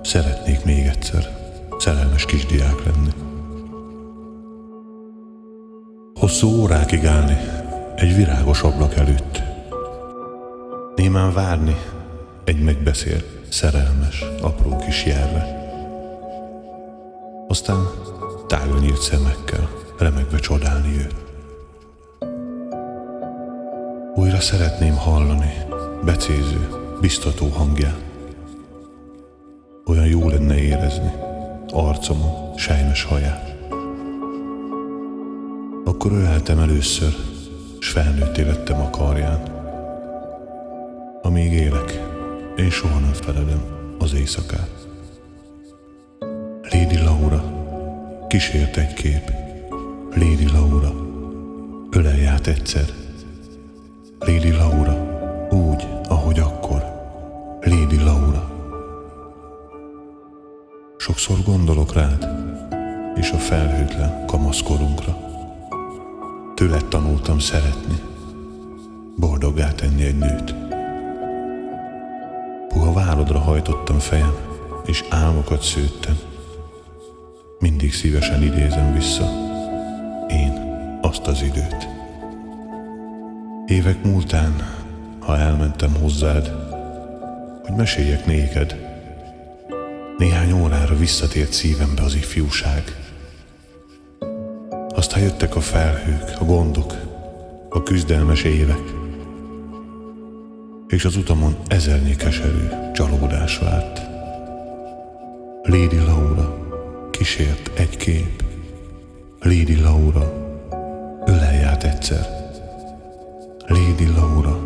Szeretnék még egyszer szerelmes kisdiák lenni. Hosszú órákig állni egy virágos ablak előtt. Némán várni egy megbeszélt, szerelmes, apró kis jelre. Aztán tágra nyílt szemekkel remegve csodálni őt. Újra szeretném hallani becéző, biztató hangját. Olyan jó lenne érezni arcomon sejmes haját. Akkor öleltem először, s felnőtté lettem a karján. Amíg élek, én soha nem felelem az éjszakát. Lady Laura, kísért egy kép. Lady Laura, ölelj át egyszer. Lady Laura, úgy, ahogy akkor. Lady Laura. Sokszor gondolok rád, és a felhőtlen kamaszkorunkra. Tőled tanultam szeretni, boldoggá tenni egy nőt. Puha vállodra hajtottam fejem, és álmokat szőttem. Mindig szívesen idézem vissza én azt az időt. Évek múltán, ha elmentem hozzád, hogy meséljek néked, néhány órára visszatért szívembe az ifjúság. Aztán jöttek a felhők, a gondok, a küzdelmes évek, és az utamon ezernyi keserű csalódás várt. Lady Laura, kísért egy kép. Lady Laura, ölelj át egyszer. Lady Laura,